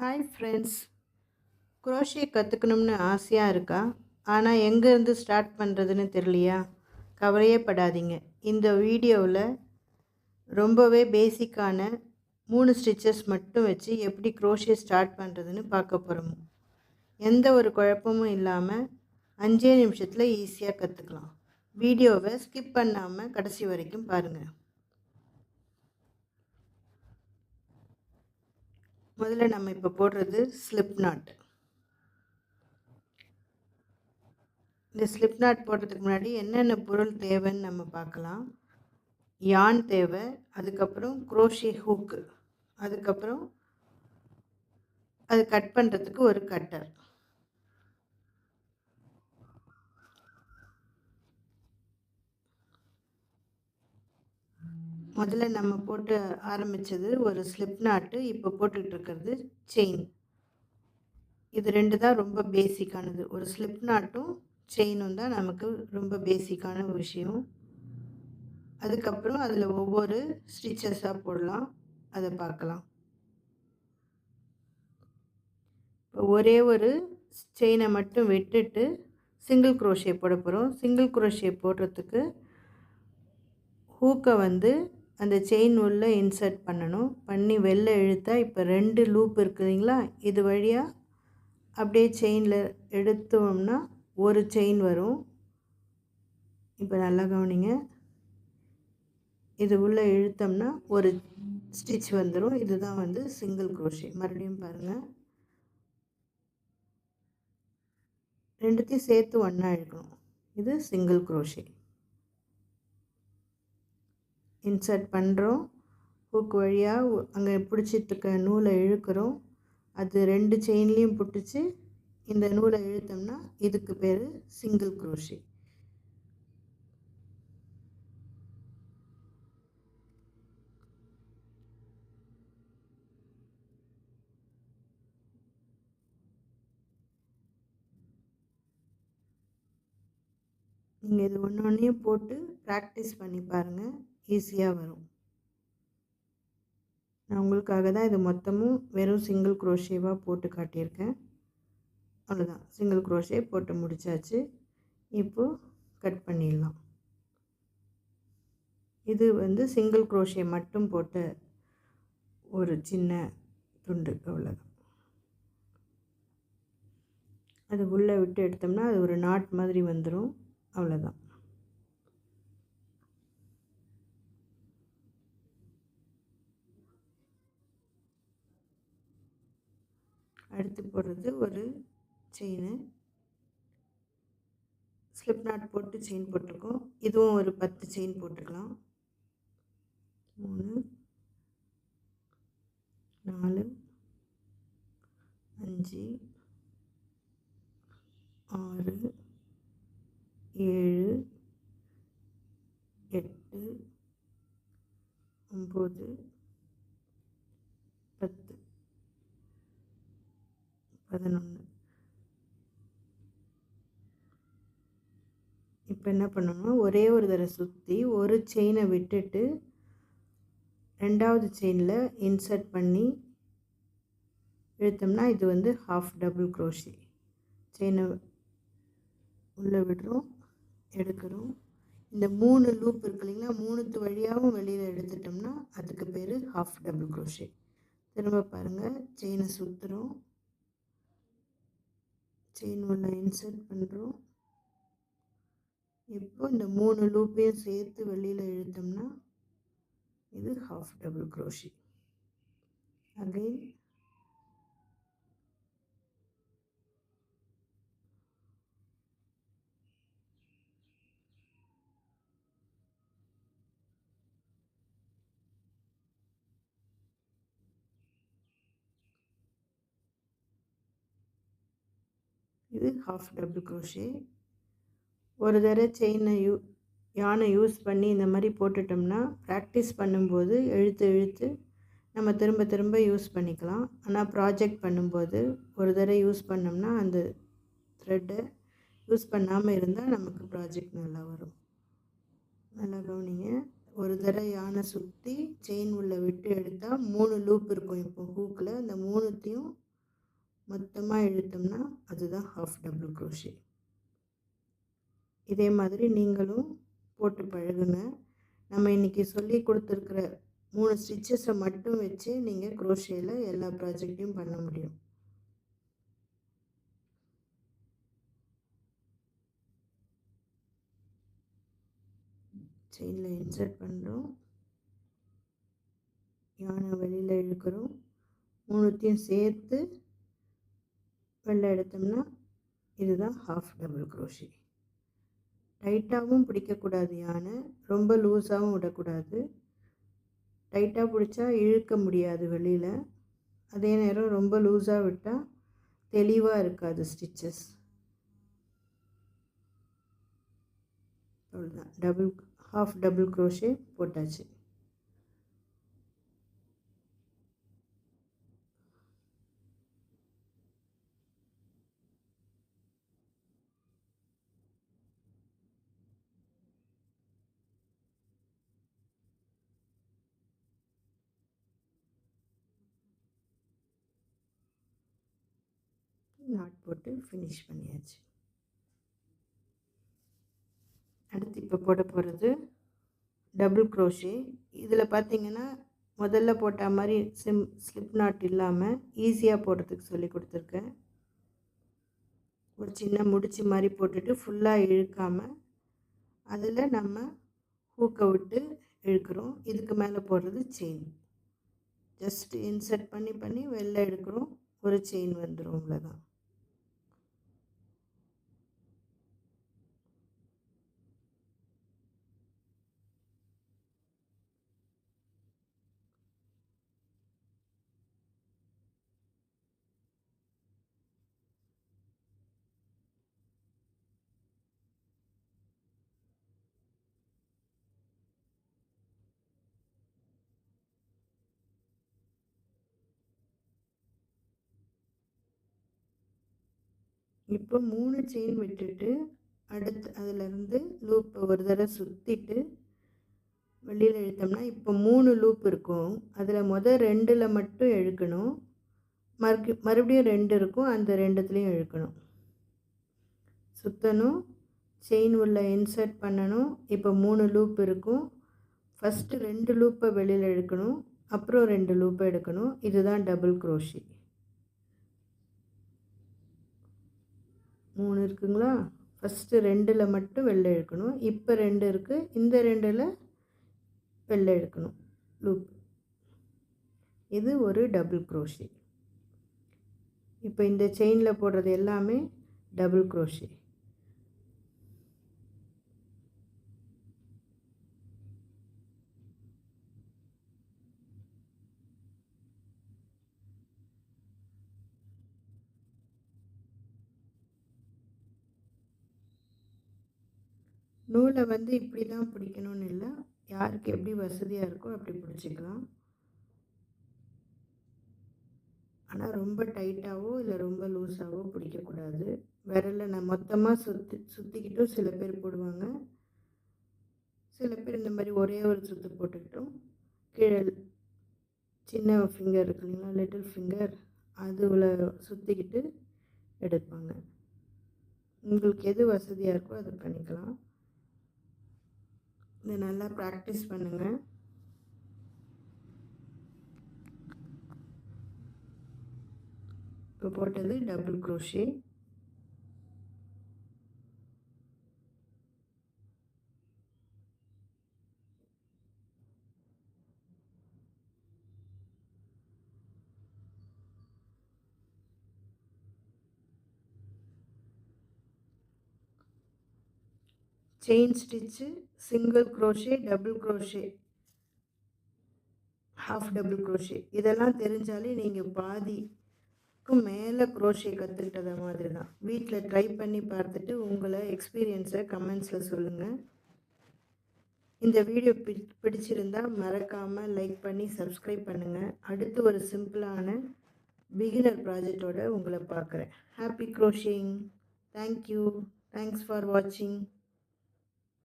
Hi friends. Crochet கற்றுக்கணும்னு ஆசையாக இருக்கா? ஆனால் எங்கேருந்து ஸ்டார்ட் பண்ணுறதுன்னு தெரியலையா? கவலையே படாதீங்க. இந்த வீடியோவில் ரொம்பவே பேசிக்கான 3 ஸ்டிச்சஸ் மட்டும் வச்சு எப்படி குரோஷே ஸ்டார்ட் பண்ணுறதுன்னு பார்க்க போகிறோம். எந்த ஒரு குழப்பமும் இல்லாமல் 5 நிமிஷத்தில் ஈஸியாக கற்றுக்கலாம். வீடியோவை ஸ்கிப் பண்ணாமல் கடைசி வரைக்கும் பாருங்கள். முதல்ல நம்ம இப்போ போடுறது ஸ்லிப் நாட். இந்த ஸ்லிப் நாட் போடுறதுக்கு முன்னாடி என்னென்ன பொருள் தேவைன்னு நம்ம பார்க்கலாம். யான் தேவை, அதுக்கப்புறம் குரோஷே ஹூக்கு, அதுக்கப்புறம் அது கட் பண்ணுறதுக்கு ஒரு கட்டர். முதல்ல நம்ம போட்டு ஆரம்பித்தது ஒரு ஸ்லிப் நாட்டு, இப்போ போட்டுக்கிட்டு இருக்கிறது செயின். இது ரெண்டு தான் ரொம்ப பேசிக்கானது. ஒரு ஸ்லிப் நாட்டும் செயினும் தான் நமக்கு ரொம்ப பேசிக்கான விஷயம். அதுக்கப்புறம் அதில் ஒவ்வொரு ஸ்டிச்சஸாக போடலாம், அதை பார்க்கலாம். இப்போ ஒரே ஒரு செயினை மட்டும் விட்டுட்டு சிங்கிள் குரோஷே போட போகிறோம். சிங்கிள் குரோஷே போடுறதுக்கு ஹூக்கை அந்த செயின் உள்ளே இன்சர்ட் பண்ணணும். பண்ணி வெளில இழுத்தா இப்போ 2 லூப் இருக்குதுங்களா, இது வழியாக அப்படியே செயினில் எடுத்தோம்னா ஒரு செயின் வரும். இப்போ நல்லா கவனிங்க. இது உள்ளே இழுத்தோம்னா ஒரு ஸ்டிச் வந்துடும். இதுதான் சிங்கிள் குரோஷே. மறுபடியும் பாருங்கள், ரெண்டுத்தையும் சேர்த்து ஒன்றா இழுக்கணும். இது சிங்கிள் குரோஷே. இன்சர்ட் பண்ணுறோம், ஹூக் வழியாக அங்கே பிடிச்சிட்ருக்க நூலை இழுக்கிறோம். அது 2 செயின்லேயும் பிடிச்சி இந்த நூலை இழுத்தோம்னா இதுக்கு பேர் சிங்கிள் குரோஷே. நீங்கள் இது ஒன்று ஒன்றையும் போட்டு ப்ராக்டிஸ் பண்ணி பாருங்கள், ஈஸியாக வரும். நான் உங்களுக்காக தான் இது மொத்தமும் வெறும் சிங்கிள் குரோஷேவாக போட்டு காட்டியிருக்கேன். அவ்வளோதான், சிங்கிள் குரோஷே போட்டு முடித்தாச்சு. இப்போது கட் பண்ணிடலாம். இது சிங்கிள் குரோஷே மட்டும் போட்ட ஒரு சின்ன துண்டு, அவ்வளோதான். அது உள்ளே விட்டு எடுத்தோம்னா அது ஒரு நாட் மாதிரி வந்துடும், அவ்வளோதான். அடுத்து போடுறது ஒரு செயின். ஸ்லிப் நாட் போட்டு செயின் போட்டிருக்கோம். இதுவும் ஒரு 10 செயின் போட்டுக்கலாம். 3 4 5 6 7 8 9 10 11. இப்போ என்ன பண்ணணும்னா ஒரே ஒரு தடவை சுற்றி ஒரு செயினை விட்டுட்டு 2வது செயினில் இன்சர்ட் பண்ணி இழுத்தோம்னா இது ஹாஃப் டபுள் குரோஷே. செயினை உள்ளே விடுறோம், எடுக்கிறோம். இந்த 3 லூப் இருக்கு இல்லைங்களா, 3 வழியாகவும் வெளியில் எடுத்துட்டோம்னா அதுக்கு பேர் ஹாஃப் டபுள் குரோஷே. திரும்ப பாருங்கள், செயினை சுற்றுறோம், செயின் உள்ள இன்சர்ட் பண்ணுறோம். இப்போ இந்த 3 லூப்பையும் சேர்த்து வெளியில் இழுத்தோம்னா இது ஹாஃப் டபுள் குரோஷே. அகைன் இது ஹாஃப் டபுள் குரோஷே. ஒரு தடவை யானை யூஸ் பண்ணி இந்த மாதிரி போட்டுட்டோம்னா ப்ராக்டிஸ் பண்ணும்போது இழுத்து நம்ம திரும்ப திரும்ப யூஸ் பண்ணிக்கலாம். ஆனால் ப்ராஜெக்ட் பண்ணும்போது ஒரு தடவை யூஸ் பண்ணோம்னா அந்த த்ரெட்டை யூஸ் பண்ணாமல் இருந்தால் நமக்கு ப்ராஜெக்ட் நல்லா வரும். நல்லா கவனிங்க. ஒரு தடவை யானை சுற்றி செயின் உள்ள விட்டு எடுத்தால் 3 லூப் இருக்கும். இப்போ ஹூக்கில் அந்த 3த்தையும் மொத்தமாக இழுத்தோம்னா அதுதான் ஹாஃப் டபுள் க்ரோஷே. இதே மாதிரி நீங்களும் போட்டு பழகுங்க. நம்ம இன்றைக்கி சொல்லி கொடுத்துருக்குற 3 ஸ்டிச்சஸை மட்டும் வச்சு நீங்கள் க்ரோஷேயில் எல்லா ப்ராஜெக்டையும் பண்ண முடியும். செயினில் இன்சர்ட் பண்ணுறோம், யானை வெளியில் இழுக்கிறோம், 3த்தையும் சேர்த்து வெளில எடுத்தோம்னா இதுதான் ஹாஃப் டபுள் க்ரோஷே. டைட்டாகவும் பிடிக்கக்கூடாது யானை, ரொம்ப லூஸாகவும் விடக்கூடாது. டைட்டாக பிடிச்சா இழுக்க முடியாது வெளியில், அதே நேரம் ரொம்ப லூஸாக விட்டால் தெளிவாக இருக்காது ஸ்டிச்சஸ். அவ்வளோதான், ஹாஃப் டபுள் க்ரோஷே போட்டாச்சு. நாட் போட்டு ஃபினிஷ் பண்ணியாச்சு. அடுத்து இப்போ போட போகிறது டபுள் க்ரோஷே. இதில் பார்த்திங்கன்னா முதல்ல போட்ட மாதிரி ஸ்லிப் நாட் இல்லாமல் ஈஸியாக போடுறதுக்கு சொல்லி கொடுத்துருக்கேன். ஒரு சின்ன முடிச்சு மாதிரி போட்டுட்டு ஃபுல்லாக இழுக்காமல் அதில் நம்ம ஹூக்கை விட்டு இழுக்கிறோம். இதுக்கு மேலே போடுறது செயின். ஜஸ்ட் இன்சர்ட் பண்ணி வெளில எடுக்கிறோம், ஒரு செயின் வந்துடும், அவ்வளோதான். இப்போ 3 செயின் விட்டுட்டு அடுத்து அதிலேருந்து லூப்பை ஒரு தடவை சுற்றிட்டு வெளியில் இழுத்தோம்னா இப்போ 3 லூப் இருக்கும். அதில் முதல் 2ல் மட்டும் இழுக்கணும், மறுபடியும் 2 இருக்கும், அந்த 2த்துலேயும் இழுக்கணும், சுற்றணும், செயின் உள்ள இன்சர்ட் பண்ணணும். இப்போ 3 லூப் இருக்கும். ஃபஸ்ட்டு 2 லூப்பை வெளியில் இழுக்கணும், அப்புறம் 2 லூப்பை எடுக்கணும். இதுதான் டபுள் க்ரோஷே. 3 இருக்குங்களா? ஃபஸ்ட்டு 2ல் மட்டும் வெளில இழுக்கணும், இப்போ 2 இருக்குது, இந்த 2ல் வெளில இழுக்கணும் லூப். இது ஒரு டபுள் க்ரோஷே. இப்போ இந்த செயினில் போடுறது எல்லாமே டபுள் க்ரோஷே. நூலை இப்படி தான் பிடிக்கணும்னு இல்லை, யாருக்கு எப்படி வசதியாக இருக்கோ அப்படி பிடிச்சிக்கலாம். ஆனால் ரொம்ப டைட்டாகவோ இல்லை ரொம்ப லூஸாகவோ பிடிக்கக்கூடாது. விரலை நான் மொத்தமாக சுற்றிக்கிட்டும் சில பேர் போடுவாங்க, சில பேர் இந்த மாதிரி ஒரே ஒரு சுற்று போட்டுக்கிட்டும் கீழே சின்ன ஃபிங்கர் இருக்கு இல்லைங்களா, லிட்டில் ஃபிங்கர், அதுவில் சுற்றிக்கிட்டு எடுப்பாங்க. உங்களுக்கு எது வசதியாக இருக்கோ அதை பண்ணிக்கலாம். இதை நல்லா ப்ராக்டிஸ் பண்ணுங்கள். இப்போ போட்டது double crochet. Chain stitch, single crochet, double crochet, half double crochet, இதெல்லாம் தெரிஞ்சாலே நீங்கள் பாதிக்கும் மேலே க்ரோஷே கற்றுக்கிட்டத மாதிரி தான். வீட்டில் ட்ரை பண்ணி பார்த்துட்டு உங்களை எக்ஸ்பீரியன்ஸை கமெண்ட்ஸில் சொல்லுங்கள். இந்த வீடியோ பிடிச்சிருந்தால் மறக்காமல் லைக் பண்ணி சப்ஸ்கிரைப் பண்ணுங்கள். அடுத்து ஒரு சிம்பிளான பிகினர் ப்ராஜெக்டோடு உங்களை பார்க்குறேன். ஹாப்பி க்ரோஷிங். தேங்க்யூ. தேங்க்ஸ் ஃபார் வாட்சிங்.